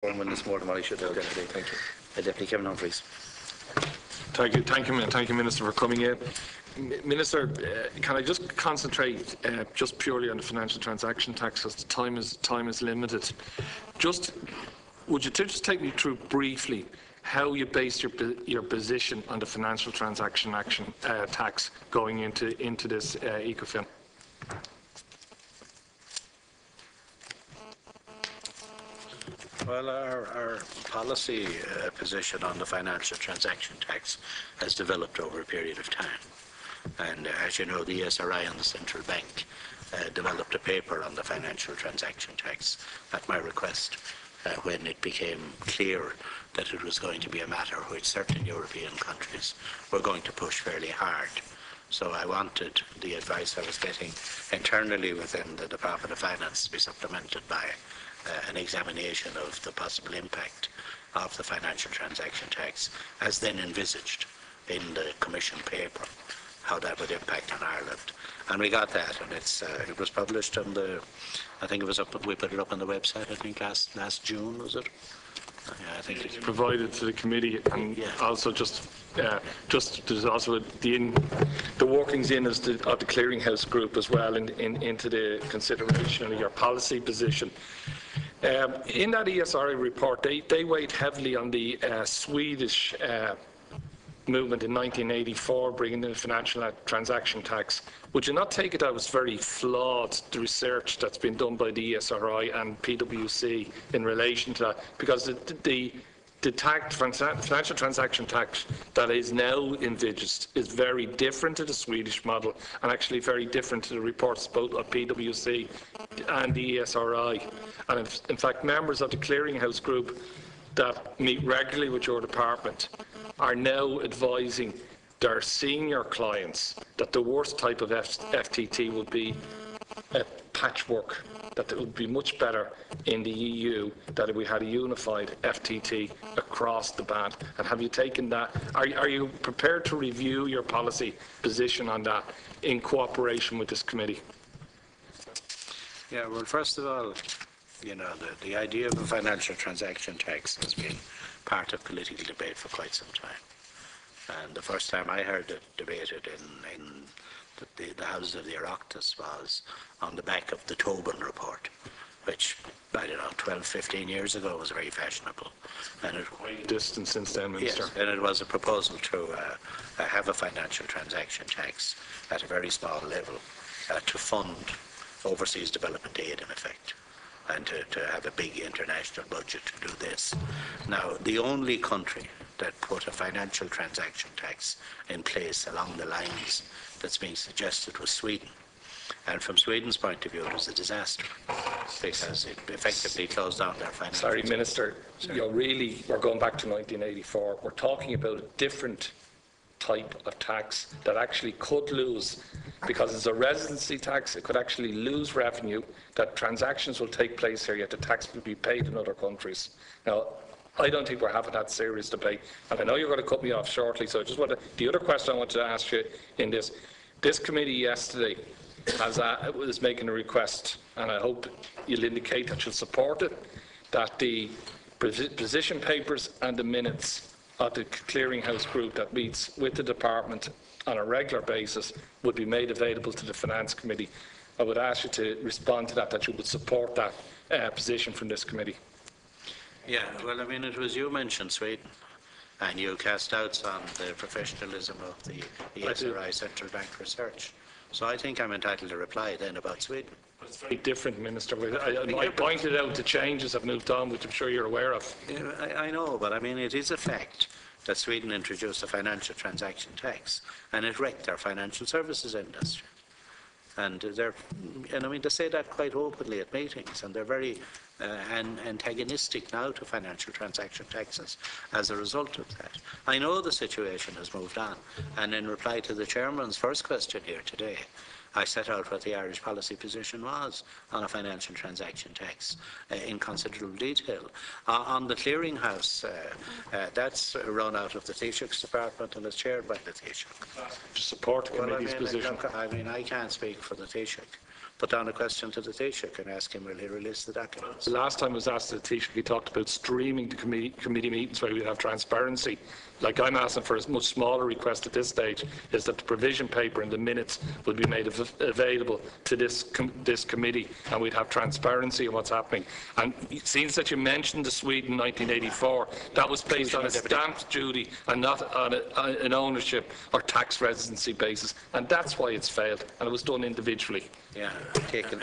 When this morning, I should have. Thank you. Deputy Kevin Humphreys. Thank you, Minister, for coming in. Minister, can I just concentrate just purely on the financial transaction tax, as time is limited? Would you just take me through briefly how you based your position on the financial transaction tax going into this ECOFIN? Well, our policy position on the financial transaction tax has developed over a period of time. And as you know, the ESRI and the Central Bank developed a paper on the financial transaction tax at my request when it became clear that it was going to be a matter which certain European countries were going to push fairly hard. So I wanted the advice I was getting internally within the Department of Finance to be supplemented by an examination of the possible impact of the financial transaction tax as then envisaged in the Commission paper, how that would impact on Ireland. And we got that, and it was published on I think it was up, we put it up on the website, I think last June, was it? Yeah, I think it's provided to the committee, and also just there's also the workings in of the clearinghouse group as well into the consideration of your policy position. In that ESRI report, they weighed heavily on the Swedish movement in 1984, bringing in the financial transaction tax. Would you not take it that was very flawed, the research that's been done by the ESRI and PwC in relation to that? Because the financial transaction tax that is now envisaged is very different to the Swedish model, and actually very different to the reports both of PwC and the ESRI. And in fact, members of the clearinghouse group that meet regularly with your department are now advising their senior clients that the worst type of FTT would be a patchwork, that it would be much better in the EU that if we had a unified FTT across the band. And have you taken that? Are you prepared to review your policy position on that in cooperation with this committee? Yeah, well, first of all, you know, the idea of a financial transaction tax has been part of political debate for quite some time. And the first time I heard it debated in the House of the Oireachtas was on the back of the Tobin report, which, I don't know, 12, 15 years ago was very fashionable. And it quite distant since then, Minister. Yes, and it was a proposal to have a financial transaction tax at a very small level to fund overseas development aid, in effect, and to have a big international budget to do this. Now, the only country that put a financial transaction tax in place along the lines that's being suggested was Sweden. And from Sweden's point of view, it was a disaster because it effectively closed down their financial. Sorry, Minister, we're going back to 1984. We're talking about a different type of tax that actually could lose, because it's a residency tax, it could actually lose revenue, that transactions will take place here, yet the tax will be paid in other countries. Now, I don't think we're having that serious debate, and I know you're going to cut me off shortly, so I just want to, the other question I want to ask you in this committee yesterday was making a request, and I hope you'll indicate that you'll support it, that the position papers and the minutes of the clearinghouse group that meets with the department on a regular basis would be made available to the Finance Committee. I would ask you to respond to that you would support that position from this committee. Yeah, well, I mean, it was you mentioned Sweden, and you cast doubts on the professionalism of the ESRI Central Bank research. So I think I'm entitled to reply then about Sweden. It's very different, Minister. I pointed out the changes have moved on, which I'm sure you're aware of. Yeah, I know, but I mean, it is a fact that Sweden introduced a financial transaction tax, and it wrecked our financial services industry. And I mean, they say that quite openly at meetings, and they're very antagonistic now to financial transaction taxes as a result of that. I know the situation has moved on, and in reply to the Chairman's first question here today, I set out what the Irish policy position was on a financial transaction tax in considerable detail. On the clearinghouse, that's run out of the Taoiseach's department and is chaired by the Taoiseach. To support the committee's position. Look, I mean, I can't speak for the Taoiseach, put down a question to the Taoiseach and ask him will he release the documents. The last time I was asked at the Taoiseach, he talked about streaming the committee meetings where we'd have transparency. Like I'm asking for a much smaller request at this stage, is that the provision paper and the minutes will be made available to this committee, and we'd have transparency on what's happening. And it seems that you mentioned the Sweden 1984. That was based on a stamp duty and not on an ownership or tax residency basis, and that's why it's failed, and it was done individually. Yeah. Taken.